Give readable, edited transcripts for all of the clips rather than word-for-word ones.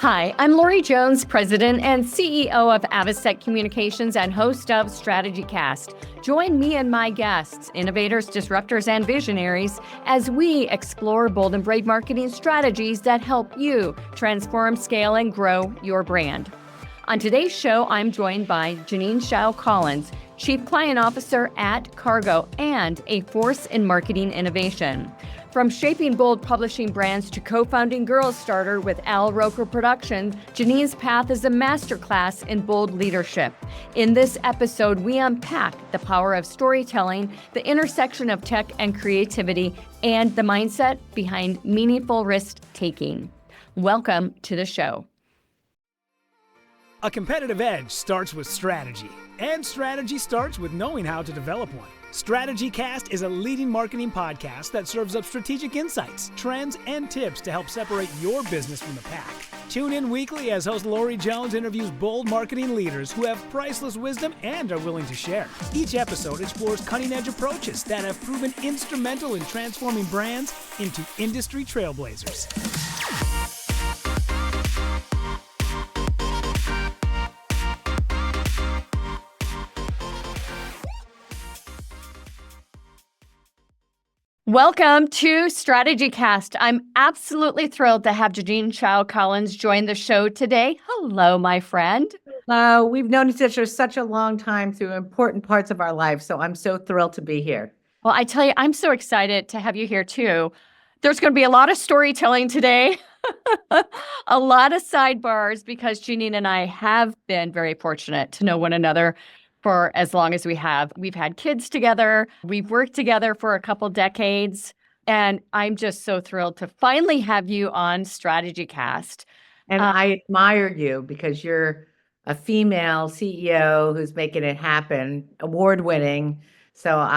Hi, I'm Lori Jones, President and CEO of Exec Communications and host of StrategyCast. Join me and my guests, innovators, disruptors, and visionaries, as we explore bold and brave marketing strategies that help you transform, scale, and grow your brand. On today's show, I'm joined by Jeannine Shao Collins, Chief Client Officer at Cargo and a force in marketing innovation. From shaping bold publishing brands to co-founding Girls Starter with Al Roker Productions, Jeannine's path is a masterclass in bold leadership. In this episode, we unpack the power of storytelling, the intersection of tech and creativity, and the mindset behind meaningful risk-taking. Welcome to the show. A competitive edge starts with strategy, and strategy starts with knowing how to develop one. StrategyCast is a leading marketing podcast that serves up strategic insights, trends, and tips to help separate your business from the pack. Tune in weekly as host Lori Jones interviews bold marketing leaders who have priceless wisdom and are willing to share. Each episode explores cutting-edge approaches that have proven instrumental in transforming brands into industry trailblazers. Welcome to StrategyCast. I'm absolutely thrilled to have Jeannine Shao Collins join the show today. Hello, my friend. We've known each other such a long time through important parts of our life, so I'm so thrilled to be here. Well, I tell you, I'm so excited to have you here too. There's going to be a lot of storytelling today, a lot of sidebars, because Jeannine and I have been very fortunate to know one another for as long as we have. We've had kids together. We've worked together for a couple decades. And I'm just so thrilled to finally have you on StrategyCast. And I admire you because you're a female CEO who's making it happen, award-winning. So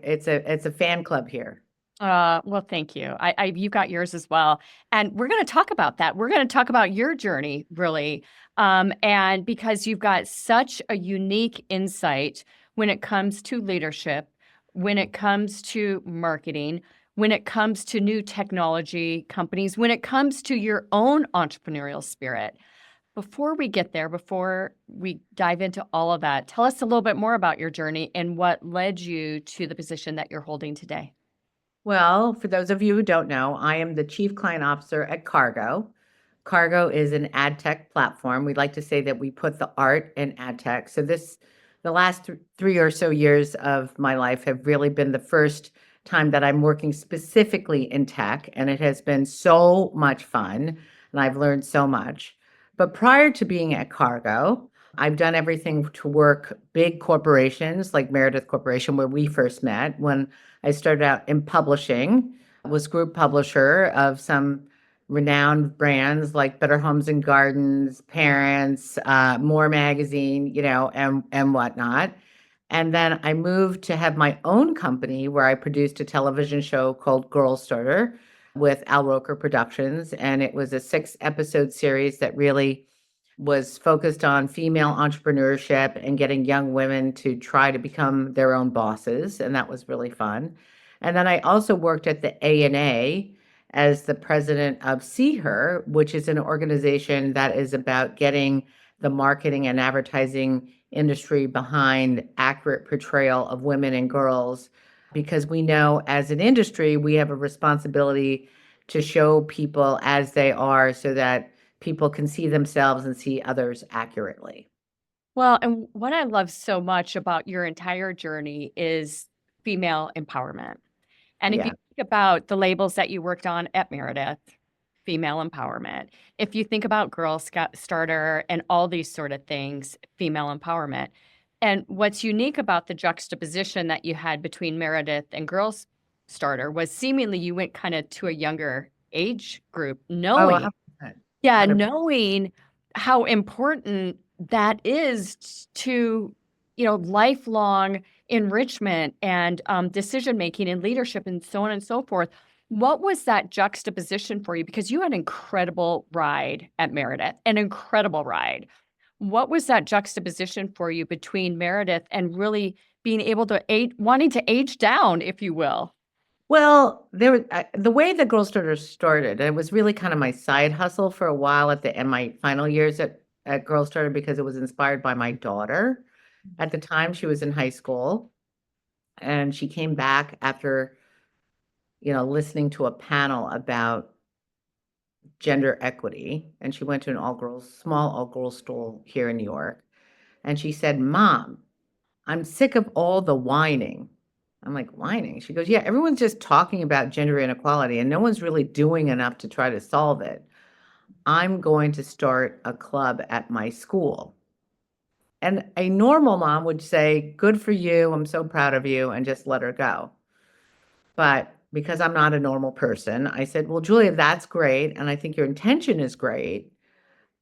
it's a fan club here. Well, thank you. You got yours as well. And we're going to talk about that. We're going to talk about your journey, really. And because you've got such a unique insight when it comes to leadership, when it comes to marketing, when it comes to new technology companies, when it comes to your own entrepreneurial spirit. Before we get there, before we dive into all of that, tell us a little bit more about your journey and what led you to the position that you're holding today. Well, for those of you who don't know, I am the Chief Client Officer at Cargo. Cargo is an ad tech platform. We like to say that we put the art in ad tech. So the last 3 or so years of my life have really been the first time that I'm working specifically in tech, and it has been so much fun, and I've learned so much. But prior to being at Cargo, I've done everything to work big corporations like Meredith Corporation, where we first met. When I started out in publishing, was group publisher of some renowned brands like Better Homes and Gardens, Parents, More Magazine, and whatnot. And then I moved to have my own company where I produced a television show called Girls Starter with Al Roker Productions. And it was a 6-episode series that really was focused on female entrepreneurship and getting young women to try to become their own bosses. And that was really fun. And then I also worked at the ANA as the president of See Her, which is an organization that is about getting the marketing and advertising industry behind accurate portrayal of women and girls, because we know as an industry, we have a responsibility to show people as they are so that people can see themselves and see others accurately. Well, and what I love so much about your entire journey is female empowerment. And if you think about the labels that you worked on at Meredith, female empowerment. If you think about Girl Starter and all these sort of things, female empowerment. And what's unique about the juxtaposition that you had between Meredith and Girls Starter was seemingly you went kind of to a younger age group, knowing how important that is to, lifelong enrichment and decision-making and leadership and so on and so forth. What was that juxtaposition for you? Because you had an incredible ride at Meredith, an incredible ride. What was that juxtaposition for you between Meredith and really being able to wanting to age down, if you will? Well, the way the Girl Starter started, it was really kind of my side hustle for a while in my final years at Girl Starter because it was inspired by my daughter. At the time, she was in high school, and she came back after, listening to a panel about gender equity, and she went to an small all-girls school here in New York, and she said, "Mom, I'm sick of all the whining." I'm like, "Whining?" She goes, "Yeah, everyone's just talking about gender inequality and no one's really doing enough to try to solve it. I'm going to start a club at my school." And a normal mom would say, "Good for you. I'm so proud of you," and just let her go. But because I'm not a normal person, I said, "Well, Julia, that's great. And I think your intention is great,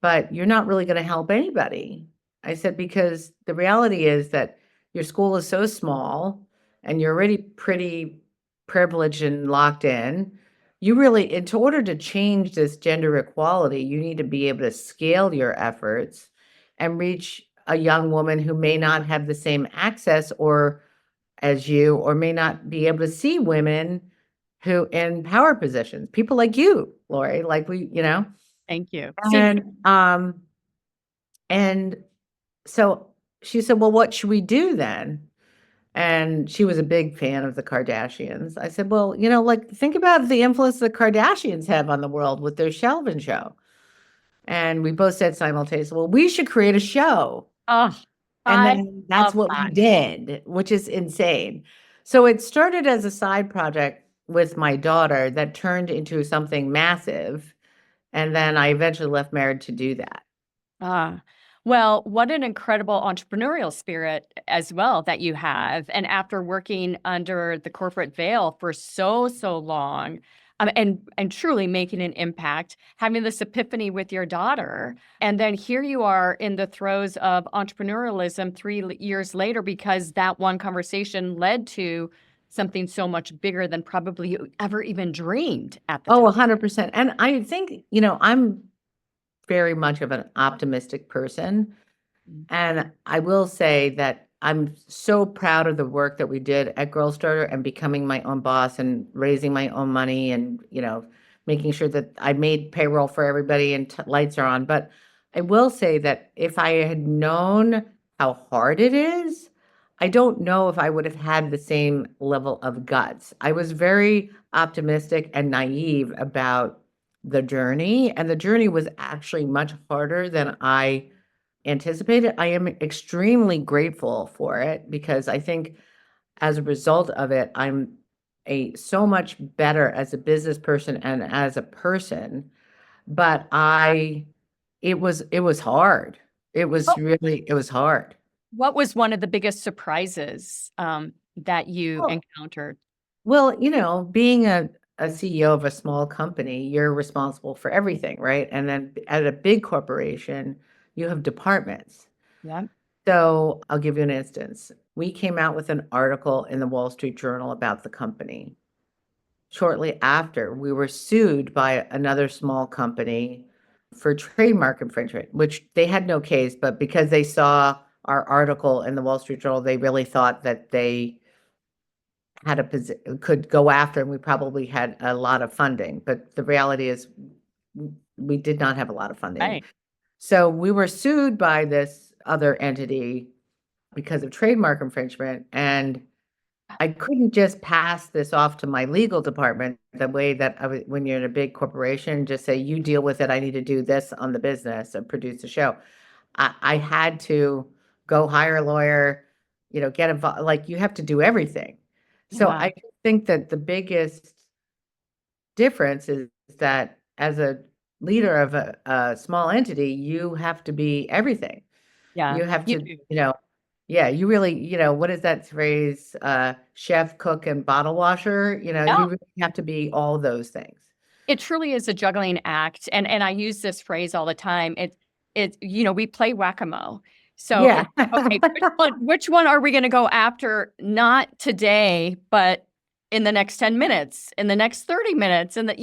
but you're not really going to help anybody." I said, "Because the reality is that your school is so small and you're already pretty privileged and locked in. You really, in order to change this gender equality, you need to be able to scale your efforts and reach a young woman who may not have the same access or as you, or may not be able to see women who in power positions, people like you, Lori, like Thank you. and and so she said, "Well, what should we do then?" And she was a big fan of the Kardashians. I said, "Well, like think about the influence the Kardashians have on the world with their Shelvin show." And we both said simultaneously, "Well, we should create a show." Oh, And I then that's love what we that. did, which is insane. So it started as a side project with my daughter that turned into something massive. And then I eventually left married to do that. Ah, well, what an incredible entrepreneurial spirit as well that you have. And after working under the corporate veil for so long, and truly making an impact, having this epiphany with your daughter, and then here you are in the throes of entrepreneurialism 3 years later because that one conversation led to something so much bigger than probably you ever even dreamed at the Oh, time. 100%. And I think, I'm very much of an optimistic person. And I will say that I'm so proud of the work that we did at Girl Starter and becoming my own boss and raising my own money and, making sure that I made payroll for everybody and lights are on. But I will say that if I had known how hard it is, I don't know if I would have had the same level of guts. I was very optimistic and naive about the journey, and the journey was actually much harder than I anticipated. I am extremely grateful for it because I think as a result of it, I'm so much better as a business person and as a person. But it was hard. It was hard. What was one of the biggest surprises, that you Well, encountered? well, being a CEO of a small company, you're responsible for everything, right? And then at a big corporation, you have departments. Yeah. So I'll give you an instance. We came out with an article in the Wall Street Journal about the company. Shortly after, we were sued by another small company for trademark infringement, which they had no case, but because they saw our article in the Wall Street Journal, they really thought that they had could go after, and we probably had a lot of funding. But the reality is we did not have a lot of funding. Right. So we were sued by this other entity because of trademark infringement, and I couldn't just pass this off to my legal department the way that when you're in a big corporation, just say, "You deal with it. I need to do this on the business and produce a show." I had to go hire a lawyer, get involved. Like you have to do everything. So Yeah. I think that the biggest difference is that as a leader of a small entity, you have to be everything. Yeah. You have You to, do. yeah, you really, what is that phrase? Chef, cook, and bottle washer. Yeah. You really have to be all those things. It truly is a juggling act, and I use this phrase all the time. We play whack-a-mole. So Yeah. it's, okay, which one are we gonna go after? Not today, but in the next 10 minutes, in the next 30 minutes, and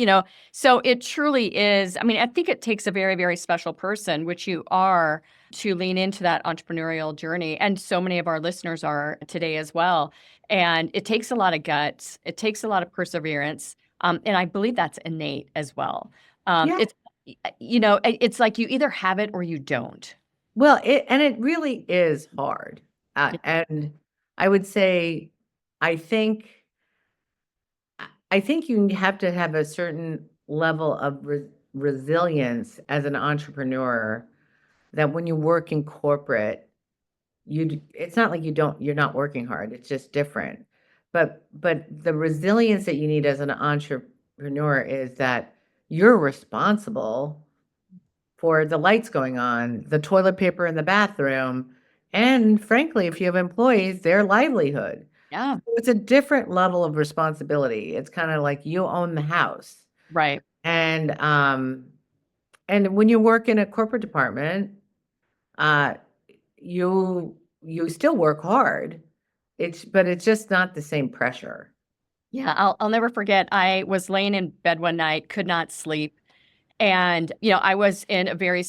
so it truly is. I mean, I think it takes a very, very special person, which you are, to lean into that entrepreneurial journey. And so many of our listeners are today as well. And it takes a lot of guts. It takes a lot of perseverance. And I believe that's innate as well. Yeah. It's like you either have it or you don't. Well, it really is hard. And I would say, I think you have to have a certain level of resilience as an entrepreneur, that when you work in corporate, it's not like you're not working hard. It's just different. But the resilience that you need as an entrepreneur is that you're responsible for the lights going on, the toilet paper in the bathroom, and frankly, if you have employees, their livelihood. Yeah. So it's a different level of responsibility. It's kind of like you own the house. Right. And when you work in a corporate department, you still work hard. But it's just not the same pressure. Yeah, I'll never forget. I was laying in bed one night, could not sleep. And, I was in a very,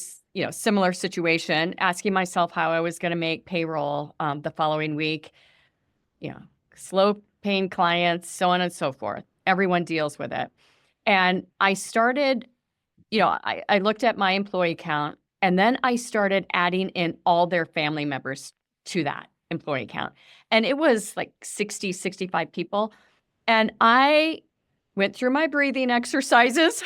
similar situation, asking myself how I was going to make payroll the following week. Slow paying clients, so on and so forth. Everyone deals with it. And I started, I looked at my employee count, and then I started adding in all their family members to that employee count. And it was like 60, 65 people. And I went through my breathing exercises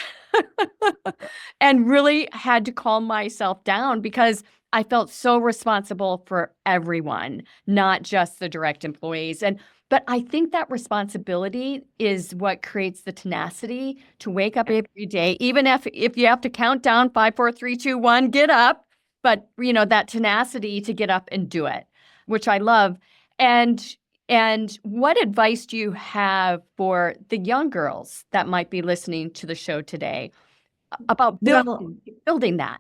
and really had to calm myself down, because I felt so responsible for everyone, not just the direct employees. But I think that responsibility is what creates the tenacity to wake up every day, even if you have to count down 5, 4, 3, 2, 1, get up. But that tenacity to get up and do it, which I love. And what advice do you have for the young girls that might be listening to the show today about building that?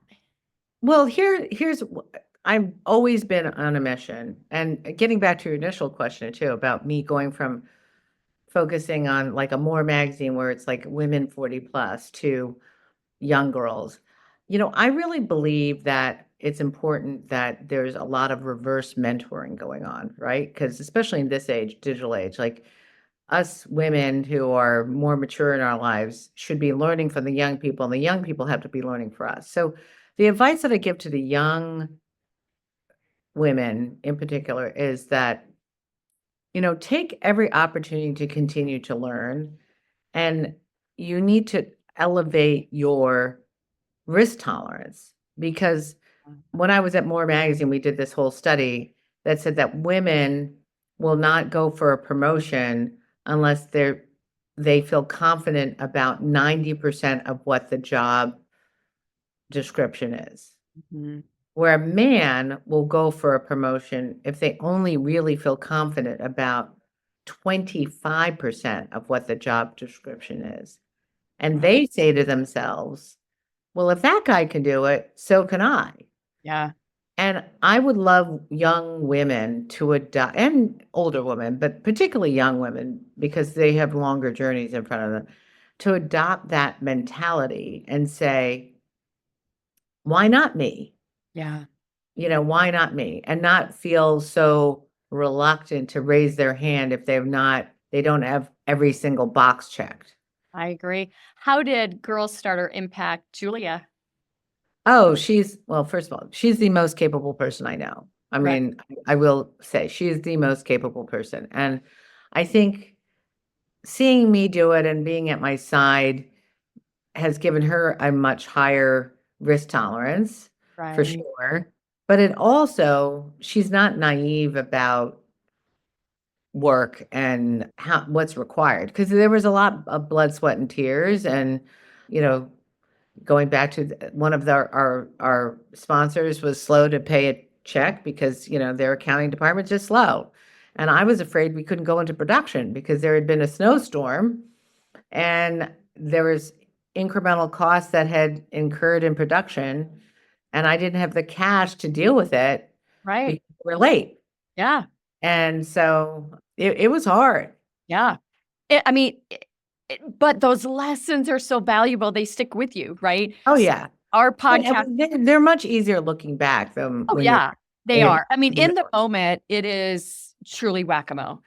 Well, here's I've always been on a mission, and getting back to your initial question too, about me going from focusing on like a More magazine where it's like women 40 plus to young girls. I really believe that it's important that there's a lot of reverse mentoring going on, right? Because especially in this age, digital age, like us women who are more mature in our lives should be learning from the young people, and the young people have to be learning for us. So the advice that I give to the young women in particular is that, take every opportunity to continue to learn, and you need to elevate your risk tolerance. Because when I was at More magazine, we did this whole study that said that women will not go for a promotion unless they feel confident about 90% of what the job description is. Mm-hmm. Where a man will go for a promotion if they only really feel confident about 25% of what the job description is. And they say to themselves, well, if that guy can do it, so can I. Yeah. And I would love young women to adopt, and older women, but particularly young women, because they have longer journeys in front of them, to adopt that mentality and say, why not me? Yeah. Why not me? And not feel so reluctant to raise their hand if they don't have every single box checked. I agree. How did Girl Starter impact Julia? Oh, first of all, she's the most capable person I know. I Right. mean, I will say she is the most capable person. And I think seeing me do it and being at my side has given her a much higher risk tolerance, for Right. sure. But she's not naive about work and what's required, because there was a lot of blood, sweat, and tears. And, going back to one of our sponsors was slow to pay a check because, their accounting department's just slow. And I was afraid we couldn't go into production because there had been a snowstorm and there was incremental costs that had incurred in production, and I didn't have the cash to deal with it. Right. Because we're late. Yeah. And so it was hard. Yeah. I mean, but those lessons are so valuable. They stick with you, right? Oh, So yeah. our And podcast. they're much easier looking back than Oh, when you're yeah, they in are. I mean, it. in the moment, it is truly whack-a-mole.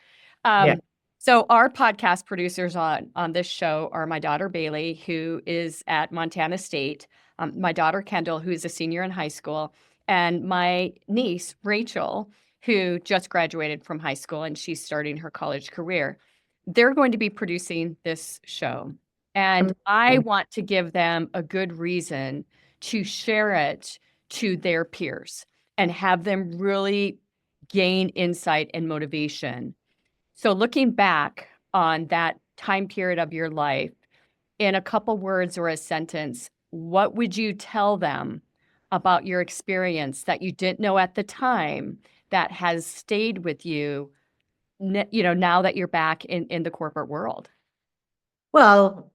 Yeah. So our podcast producers on this show are my daughter Bailey, who is at Montana State, my daughter Kendall, who's a senior in high school, and my niece Rachel, who just graduated from high school and she's starting her college career. They're going to be producing this show, and I Amazing. want to give them a good reason to share it to their peers and have them really gain insight and motivation. So looking back on that time period of your life, in a couple words or a sentence, what would you tell them about your experience that you didn't know at the time that has stayed with you, now that you're back in the corporate world? Well,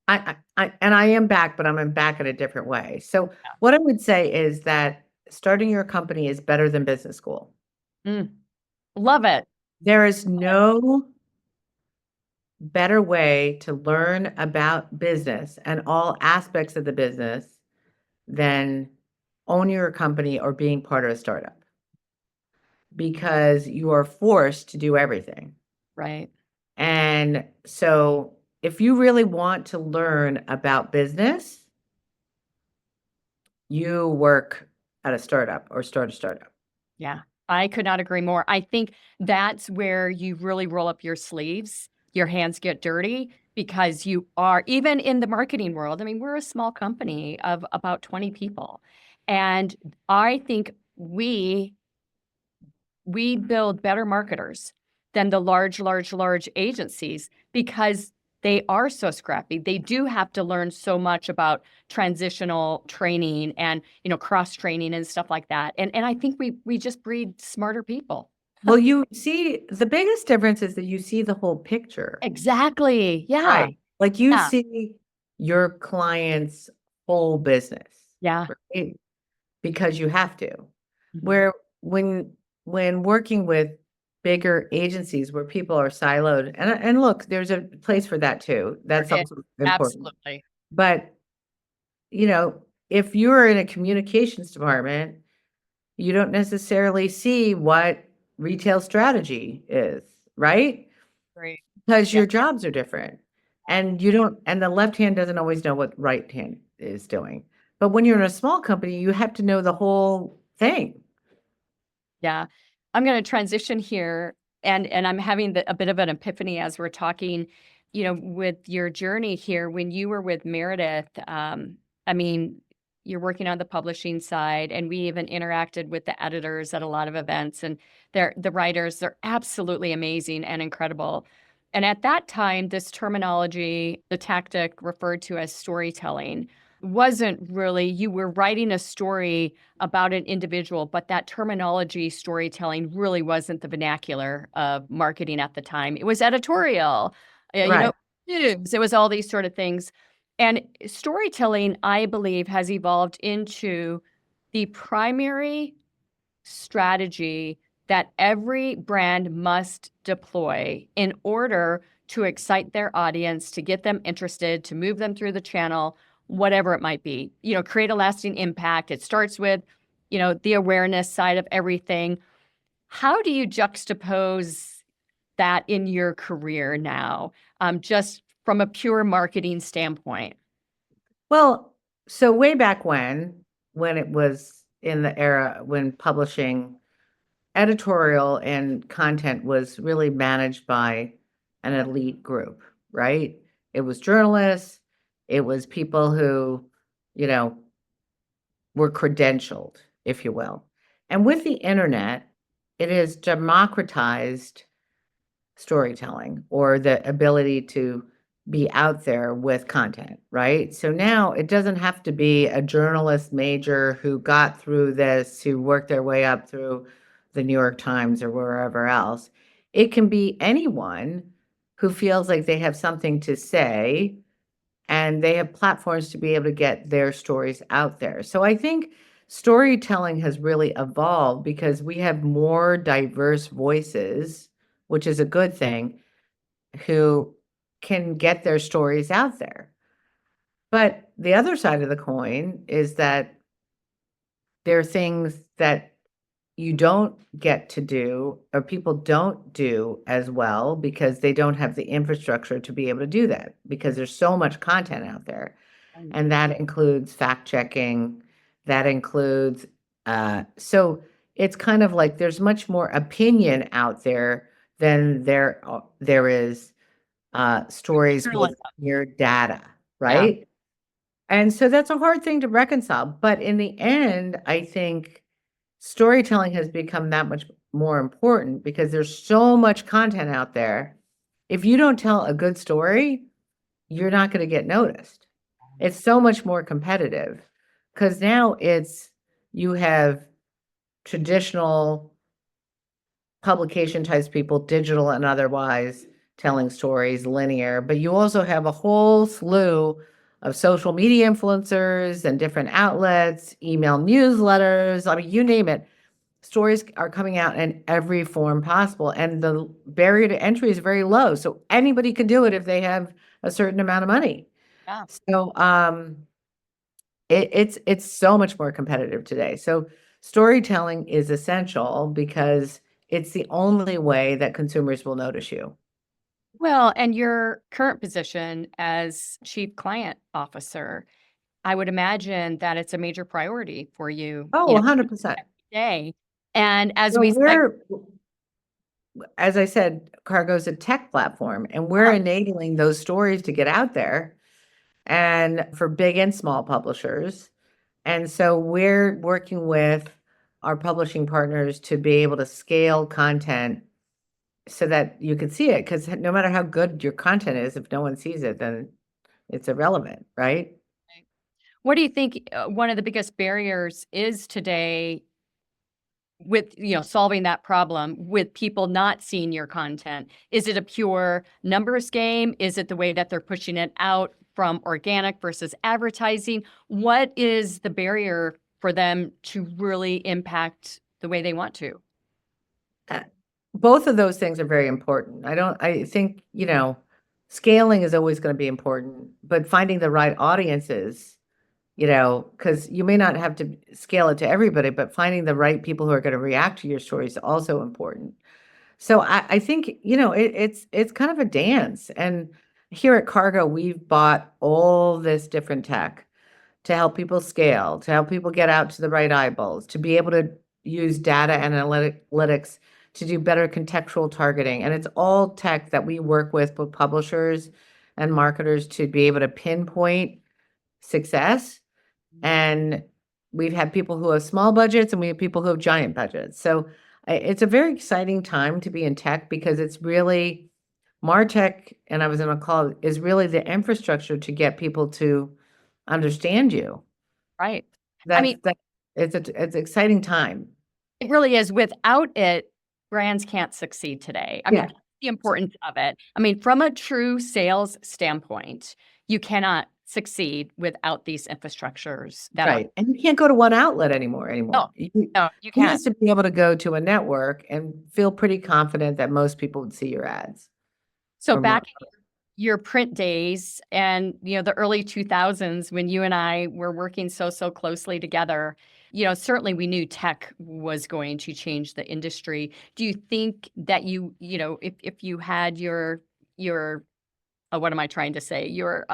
I am back, but I'm back in a different way. So what I would say is that starting your company is better than business school. Mm, love it. There is no better way to learn about business and all aspects of the business than owning your company or being part of a startup, because you are forced to do everything. Right. And so if you really want to learn about business, you work at a startup or start a startup. Yeah, I could not agree more. I think that's where you really roll up your sleeves, your hands get dirty because you are, even in the marketing world, I mean, we're a small company of about 20 people. And I think we build better marketers than the large agencies because they are so scrappy. They do have to learn so much about transitional training and, cross training and stuff like that. And I think we just breed smarter people. Well, you see, the biggest difference is that you see the whole picture, Exactly. Yeah. right? Like you Yeah. see your client's whole business, Yeah. right? Because you have to. Mhm. Where when working with bigger agencies where people are siloed, and look, there's a place for that too. That's Eh, also important. absolutely. But, you know, if you're in a communications department, you don't necessarily see what retail strategy is, right? Great. Because Yeah. your jobs are different. And you don't, and the left hand doesn't always know what right hand is doing. But when you're in a small company, you have to know the whole thing. Yeah. I'm going to transition here, and I'm having a bit of an epiphany as we're talking, with your journey here. When you were with Meredith, I mean, you're working on the publishing side, and we even interacted with the editors at a lot of events, and the writers, they're absolutely amazing and incredible. And at that time, this terminology, the tactic referred to as storytelling, wasn't really, you were writing a story about an individual, but that terminology, storytelling, really wasn't the vernacular of marketing at the time. It was editorial, Right. news, it was all these sort of things. And storytelling, I believe, has evolved into the primary strategy that every brand must deploy in order to excite their audience, to get them interested, to move them through the channel, whatever it might be. Create a lasting impact. It starts with, the awareness side of everything. How do you juxtapose that in your career now, just from a pure marketing standpoint? Well, so way back when it was in the era when publishing editorial and content was really managed by an elite group, right? It was journalists, it was people who, you know, were credentialed, if you will. And with the internet, it has democratized storytelling or the ability to be out there with content, right? So now it doesn't have to be a journalist major who got through this, who worked their way up through the New York Times or wherever else. It can be anyone who feels like they have something to say and they have platforms to be able to get their stories out there. So I think storytelling has really evolved because we have more diverse voices, which is a good thing, who can get their stories out there. But the other side of the coin is that there are things that you don't get to do or people don't do as well because they don't have the infrastructure to be able to do that because there's so much content out there. And that includes fact checking, that includes, so it's kind of like there's much more opinion out there than there is stories with your data, right? And so that's a hard thing to reconcile. But in the end, I think storytelling has become that much more important because there's so much content out there. If you don't tell a good story, you're not going to get noticed. It's so much more competitive because now you have traditional publication types people, digital and otherwise, telling stories, linear, but you also have a whole slew of social media influencers and different outlets, email newsletters. I mean, you name it. Stories are coming out in every form possible, and the barrier to entry is very low. So anybody can do it if they have a certain amount of money. Yeah. So it's so much more competitive today. So storytelling is essential because it's the only way that consumers will notice you. Well, and your current position as Chief Client Officer, I would imagine that it's a major priority for you, Oh, 100%. every day. And as So we said, as I said, Cargo's a tech platform, and we're enabling those stories to get out there and for big and small publishers. And so we're working with our publishing partners to be able to scale content so that you can see it. Because no matter how good your content is, if no one sees it, then it's irrelevant, right? what do you think one of the biggest barriers is today with solving that problem with people not seeing your content? Is it a pure numbers game? Is it the way that they're pushing it out from organic versus advertising? What is the barrier for them to really impact the way they want to? Both of those things are very important. I think, scaling is always going to be important, but finding the right audiences, because you may not have to scale it to everybody, but finding the right people who are going to react to your story is also important. So I think, it's kind of a dance. And here at Cargo, we've bought all this different tech to help people scale, to help people get out to the right eyeballs, to be able to use data and analytics to do better contextual targeting. And it's all tech that we work with publishers and marketers to be able to pinpoint success. And we've had people who have small budgets and we have people who have giant budgets. So it's a very exciting time to be in tech because it's really MarTech, and I was in a call, is really the infrastructure to get people to understand you. Right. I mean, It's an exciting time. it really is. Without it, brands can't succeed today. I mean, Yeah. that's the importance of it. I mean, from a true sales standpoint, you cannot succeed without these infrastructures that are Right. And you can't go to one outlet anymore. no, You no, you you can't. used to be able to go to a network and feel pretty confident that most people would see your ads. So or back more. in your print days and the early 2000s when you and I were working so closely together, certainly we knew tech was going to change the industry. Do you think that if you had your what am I trying to say? Your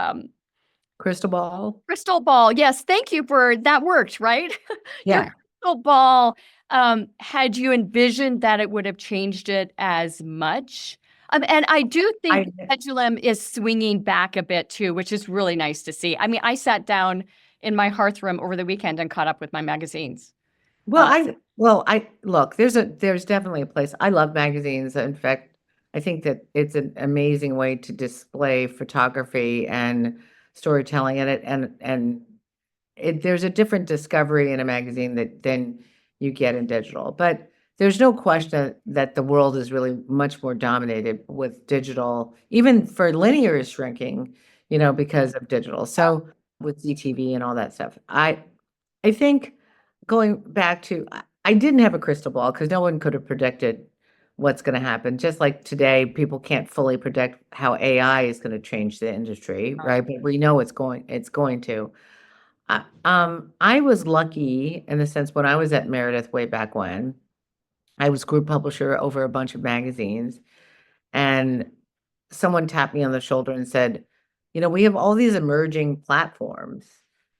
Crystal ball. crystal ball. Yes, thank you for that worked, right? Your Yeah. crystal ball, had you envisioned that it would have changed it as much? And I do think the pendulum is swinging back a bit too, which is really nice to see. I mean, I sat down in my hearth room over the weekend and caught up with my magazines. Look, there's definitely a place. I love magazines. In fact, I think that it's an amazing way to display photography and storytelling in it, and there's a different discovery in a magazine than you get in digital. But there's no question that the world is really much more dominated with digital. Even for linear is shrinking, because of digital. So with CTV and all that stuff, I think going back to, I didn't have a crystal ball because no one could have predicted what's going to happen. Just like today, people can't fully predict how AI is going to change the industry, right? But we know it's going to. I was lucky in the sense when I was at Meredith way back when, I was group publisher over a bunch of magazines, and someone tapped me on the shoulder and said, we have all these emerging platforms,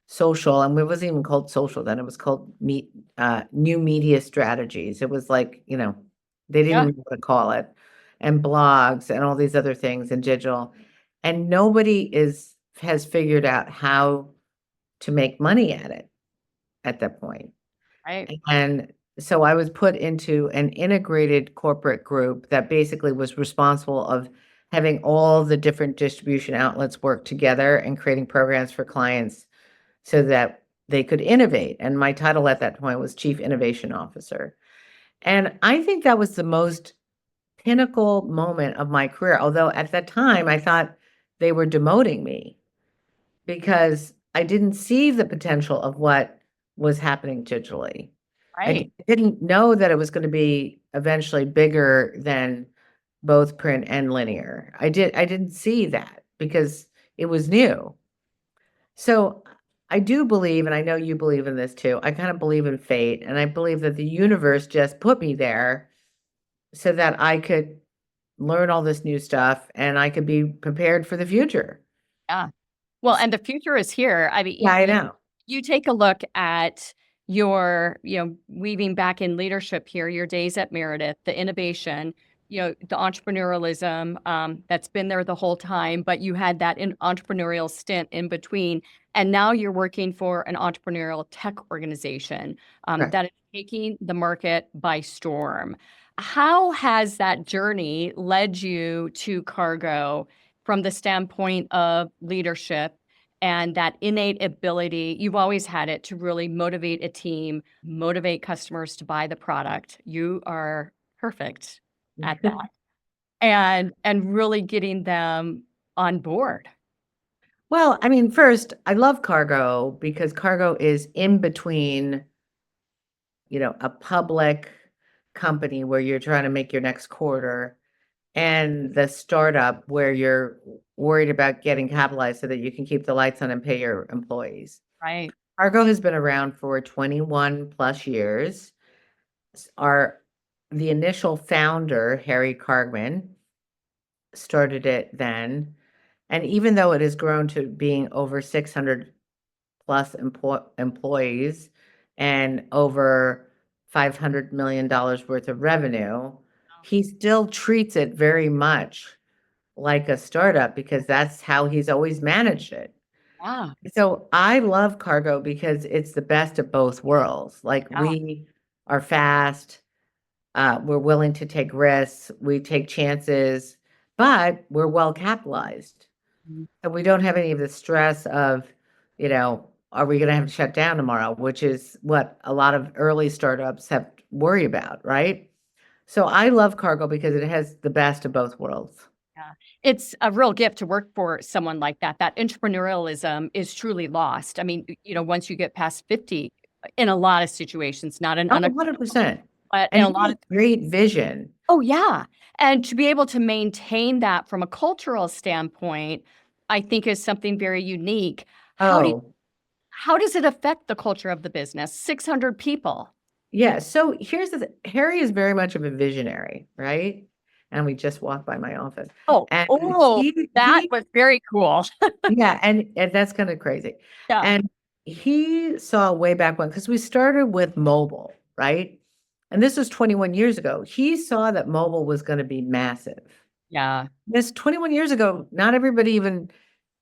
social, and it wasn't even called social then, it was called new media strategies. It was like, they didn't Yeah. know what to call it, and blogs and all these other things and digital. And nobody has figured out how to make money at it at that point. Right. And so I was put into an integrated corporate group that basically was responsible of having all the different distribution outlets work together and creating programs for clients so that they could innovate. And my title at that point was Chief Innovation Officer. And I think that was the most pinnacle moment of my career. Although at that time I thought they were demoting me because I didn't see the potential of what was happening digitally. I Right. didn't know that it was going to be eventually bigger than both print and linear. I didn't see that because it was new. So I do believe, and I know you believe in this too, I kind of believe in fate, and I believe that the universe just put me there so that I could learn all this new stuff and I could be prepared for the future. Yeah. Well, and the future is here. I mean, Yeah, I know. you take a look at your, weaving back in leadership here, your days at Meredith, the innovation, the entrepreneurialism that's been there the whole time, but you had that entrepreneurial stint in between. And now you're working for an entrepreneurial tech organization Correct. that is taking the market by storm. How has that journey led you to Cargo from the standpoint of leadership and that innate ability? You've always had it to really motivate a team, motivate customers to buy the product. You are perfect at that, and really getting them on board. Well, I mean, first, I love Cargo because Cargo is in between, a public company where you're trying to make your next quarter and the startup where you're worried about getting capitalized so that you can keep the lights on and pay your employees. Right. Cargo has been around for 21 plus years. The initial founder, Harry Cargman, started it then. And even though it has grown to being over 600 plus employees and over $500 million worth of revenue, he still treats it very much like a startup because that's how he's always managed it. Yeah. So I love Cargo because it's the best of both worlds. Like Yeah. we are fast, we're willing to take risks, we take chances, but we're well capitalized. Mhm. And we don't have any of the stress of, are we going to have to shut down tomorrow, which is what a lot of early startups have to worry about, right? So I love Cargo because it has the best of both worlds. Yeah. It's a real gift to work for someone like that. That entrepreneurialism is truly lost. I mean, once you get past 50, in a lot of situations, not in Oh, 100%. but in And a he lot has of. great vision. Oh, yeah. And to be able to maintain that from a cultural standpoint, I think is something very unique. Oh, How does it affect the culture of the business? 600 people. yeah. So here's Harry is very much of a visionary, right? And we just walked by my office. And That was very cool. yeah, and that's kind of crazy. Yeah. And he saw way back when, because we started with mobile, right? And this was 21 years ago. He saw that mobile was going to be massive. Yeah. This 21 years ago, not everybody even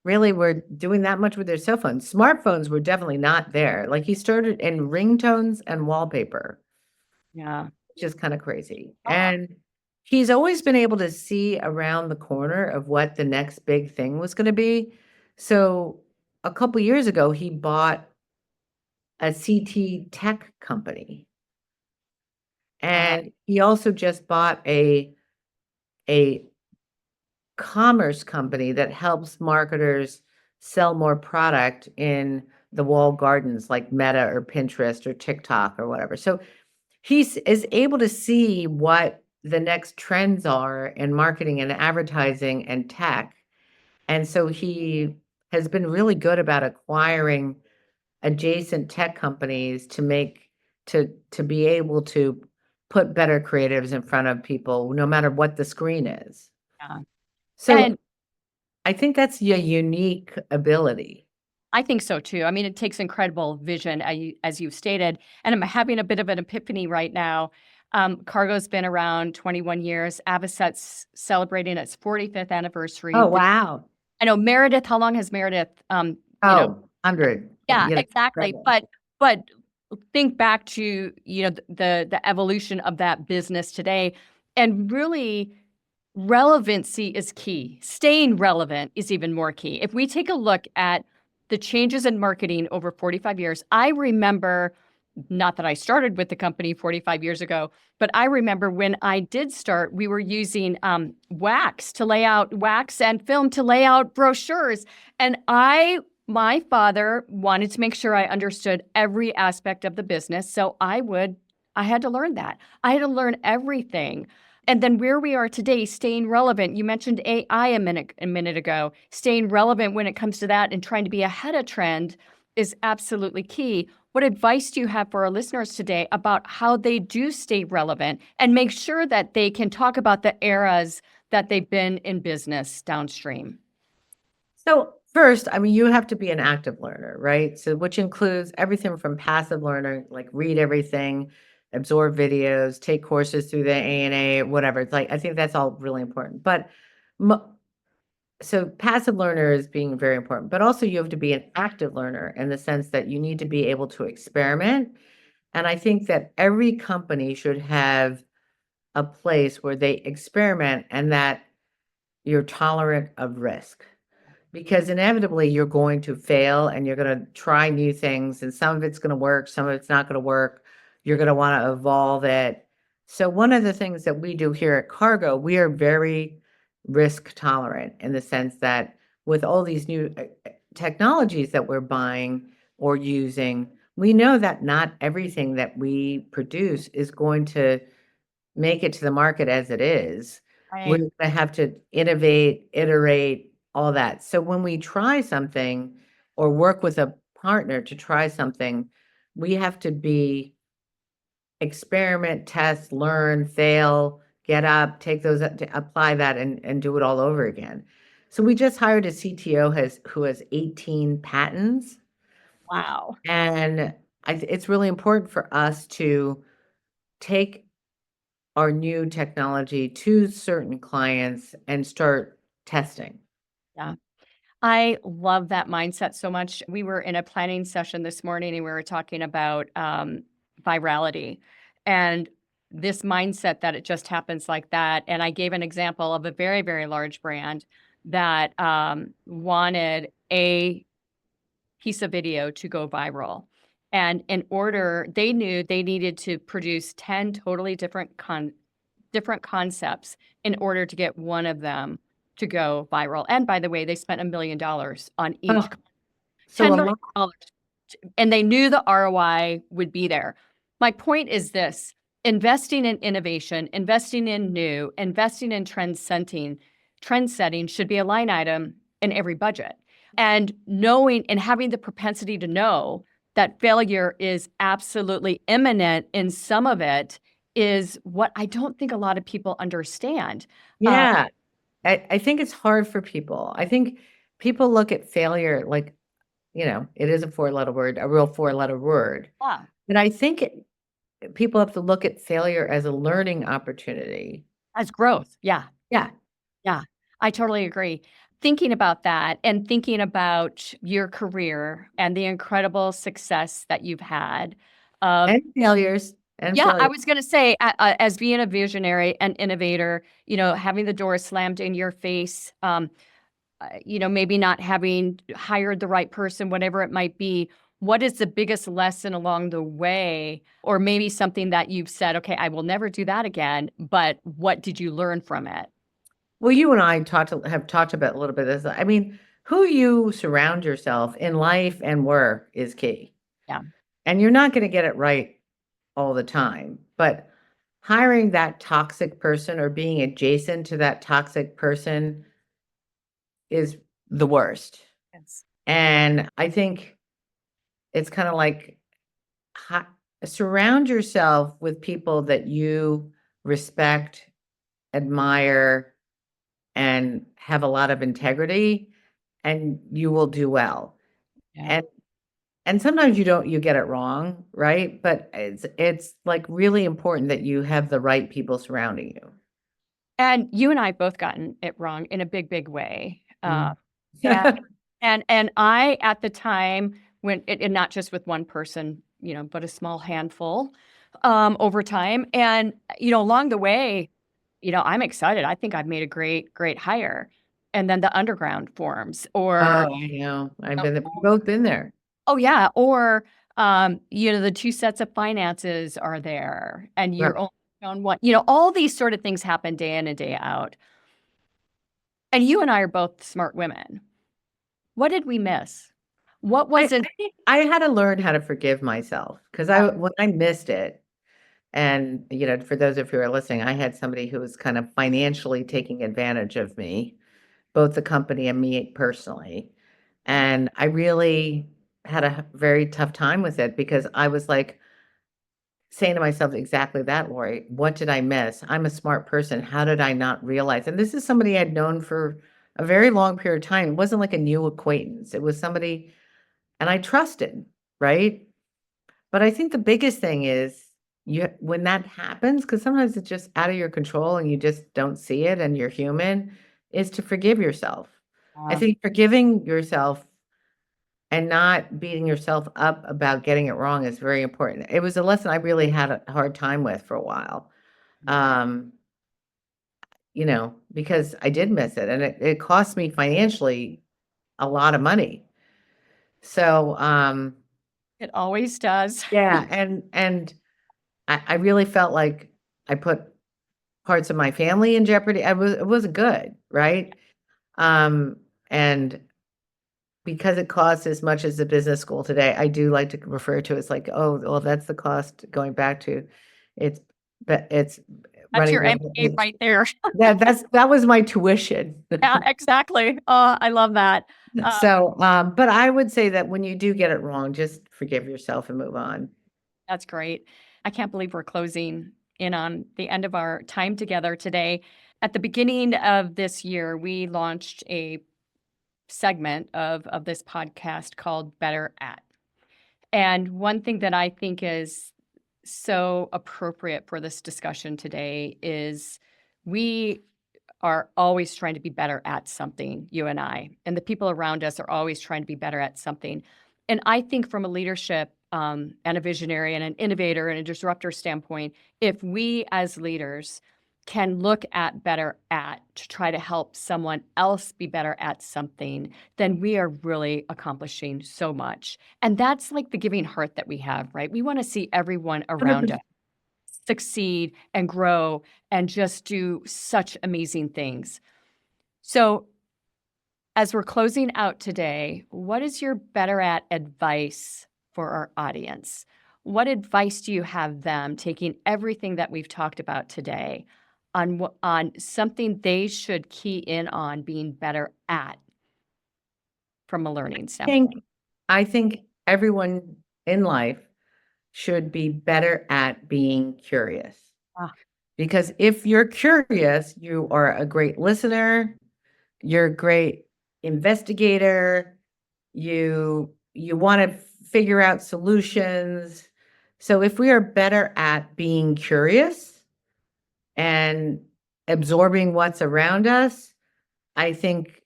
really were doing that much with their cell phones. Smartphones were definitely not there. Like he started in ringtones and wallpaper, Yeah. which is kind of crazy. Oh, And he's always been able to see around the corner of what the next big thing was going to be. So a couple years ago, he bought a CT tech company. wow. And he also just bought a commerce company that helps marketers sell more product in the walled gardens like Meta or Pinterest or TikTok or whatever. So is able to see what the next trends are in marketing and advertising and tech. And so he has been really good about acquiring adjacent tech companies to be able to put better creatives in front of people, no matter what the screen is. Yeah. So And I think that's a unique ability. I think so too. I mean, it takes incredible vision, as you've stated. And I'm having a bit of an epiphany right now. Cargo's been around 21 years. Avocet's celebrating its 45th anniversary. Oh, wow. I know Meredith. How long has Meredith? Oh, 100. Yeah, exactly. Incredible. But think back to the evolution of that business today, and really relevancy is key. Staying relevant is even more key. If we take a look at the changes in marketing over 45 years, I remember, not that I started with the company 45 years ago, but I remember when I did start, we were using wax and film to lay out brochures. And my father wanted to make sure I understood every aspect of the business. So I had to learn that. I had to learn everything. And then where we are today, staying relevant. You mentioned AI a minute ago. Staying relevant when it comes to that and trying to be ahead of trend is absolutely key. What advice do you have for our listeners today about how they do stay relevant and make sure that they can talk about the eras that they've been in business downstream? So first, I mean, you have to be an active learner, right? So which includes everything from passive learner, like read everything, absorb videos, take courses through the ANA, whatever. It's like, I think that's all really important. But so passive learner is being very important, but also you have to be an active learner in the sense that you need to be able to experiment. And I think that every company should have a place where they experiment and that you're tolerant of risk. Because inevitably you're going to fail and you're going to try new things, and some of it's going to work, some of it's not going to work. You're going to want to evolve it. So one of the things that we do here at Cargo, we are very risk tolerant in the sense that with all these new technologies that we're buying or using, we know that not everything that we produce is going to make it to the market as it is. We're Right. going to have to innovate, iterate, all that. So when we try something or work with a partner to try something, we have to be experiment, test, learn, fail, get up, take those, apply that and do it all over again. So we just hired a CTO who has 18 patents. Wow. And it's really important for us to take our new technology to certain clients and start testing. Yeah. I love that mindset so much. We were in a planning session this morning and we were talking about virality and this mindset that it just happens like that. And I gave an example of a very, very large brand that wanted a piece of video to go viral. And they knew they needed to produce 10 totally different concepts in order to get one of them to go viral. And by the way, they spent $1 million on each. Oh, so $10 a million, lot. and they knew the ROI would be there. My point is this: investing in innovation, investing in new, investing in trend setting should be a line item in every budget. And knowing and having the propensity to know that failure is absolutely imminent in some of it is what I don't think a lot of people understand. Yeah. I think it's hard for people. I think people look at failure like, it is a four-letter word, a real four-letter word. Yeah, But I think people have to look at failure as a learning opportunity. as growth. Yeah. Yeah. Yeah, I totally agree. Thinking about that and thinking about your career and the incredible success that you've had. And failures and Yeah, I failures. was going to say, as being a visionary and innovator, having the door slammed in your face, maybe not having hired the right person, whatever it might be. What is the biggest lesson along the way? Or maybe something that you've said, okay, I will never do that again, but what did you learn from it? Well, you and I have talked about a little bit of this. I mean, who you surround yourself in life and work is key. Yeah. And you're not going to get it right all the time. But hiring that toxic person or being adjacent to that toxic person is the worst. Yes. And I think it's kind of like hi surround yourself with people that you respect, admire, and have a lot of integrity, and you will do well. Yeah. And sometimes you get it wrong, right? But it's like really important that you have the right people surrounding you. And you and I have both gotten it wrong in a big, big way. Mm. And I, at the time, when and not just with one person, but a small handful, over time. And, along the way, I'm excited. I think I've made a great, great hire. And then the underground forms, or, Oh, I know. oh, We've both been there. oh, yeah, or, the two sets of finances are there, and Right. you're only on one. All these sort of things happen day in and day out. And you and I are both smart women. What did we miss? What I wasn't I had to learn how to forgive myself because when I missed it, and, for those of you who are listening, I had somebody who was kind of financially taking advantage of me, both the company and me personally. And I really had a very tough time with it because I was like saying to myself exactly that, Lori. What did I miss? I'm a smart person. How did I not realize? And this is somebody I'd known for a very long period of time. It wasn't like a new acquaintance. It was somebody, and I trusted, right? But I think the biggest thing is when that happens, because sometimes it's just out of your control and you just don't see it and you're human, is to forgive yourself. I uh, think forgiving yourself and not beating yourself up about getting it wrong is very important. It was a lesson I really had a hard time with for a while. Um, because I did miss it and it cost me financially a lot of money. So, it always does. yeah, and I really felt like I put parts of my family in jeopardy. It wasn't good, right? And because it costs as much as the business school today, I do like to refer to it as like, oh, well, that's the cost going back to it's but it's That's running your MBA right there. that was my tuition. Yeah, exactly. Oh, I love that. Uh, So, but I would say that when you do get it wrong, just forgive yourself and move on. that's great. I can't believe we're closing in on the end of our time together today. At the beginning of this year, we launched a segment of this podcast called Better At. And one thing that I think is so appropriate for this discussion today is we are always trying to be better at something, you and I, and the people around us are always trying to be better at something. And I think from a leadership and a visionary and an innovator and a disruptor standpoint, if we as leaders can look at better at to try to help someone else be better at something, then we are really accomplishing so much. And that's like the giving heart that we have, right? We want to see everyone around us 100%. succeed and grow and just do such amazing things. So, as we're closing out today, what is your better at advice for our audience? What advice do you have them taking everything that we've talked about today on something they should key in on being better at from a learning think standpoint? I think everyone in life should be better at being curious. Ah, Because if you're curious, you are a great listener, you're a great investigator, you want to figure out solutions. So if we are better at being curious and absorbing what's around us, I think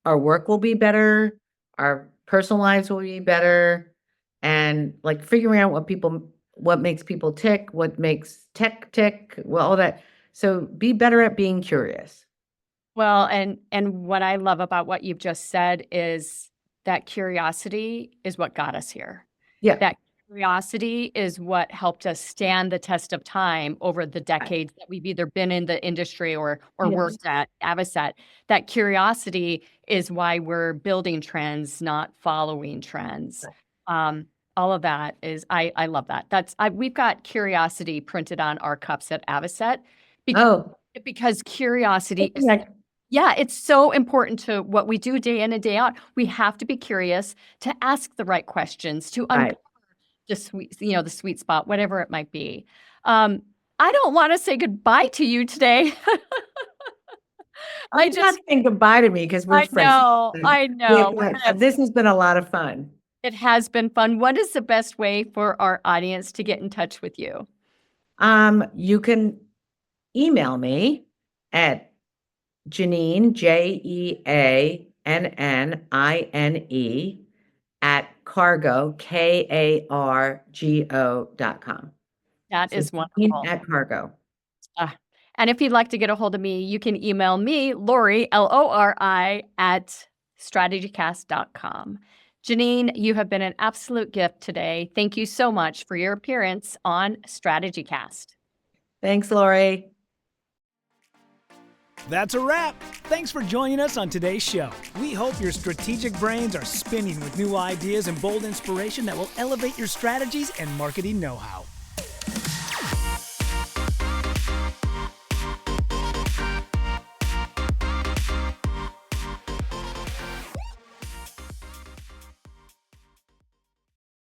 our work will be better, our personal lives will be better, and, like, figuring out what makes people tick, what makes tech tick, well, all that. So, be better at being curious. well, and what I love about what you've just said is that curiosity is what got us here. Yeah. That curiosity is what helped us stand the test of time over the I decades that we've either been in the industry or Yes. worked at Avocet. That curiosity is why we're building trends, not following trends. Um, all of that is, I love that. We've got curiosity printed on our cups at Avocet because curiosity is, yeah, it's so important to what we do day in and day out. We have to be curious to ask the right questions, to uncover the sweet spot, whatever it might be. I don't want to say goodbye to you today. I just saying goodbye to me because we're friends. I know. This has been a lot of fun. It has been fun. What is the best way for our audience to get in touch with you? You can email me at Jeannine, JeAnnine at Cargo, KARGO.com. That is wonderful. At Cargo. And if you'd like to get a hold of me, you can email me, Lori, Lori, at StrategyCast.com. Jeannine, you have been an absolute gift today. Thank you so much for your appearance on StrategyCast. Thanks, Lori. That's a wrap. Thanks for joining us on today's show. We hope your strategic brains are spinning with new ideas and bold inspiration that will elevate your strategies and marketing know-how.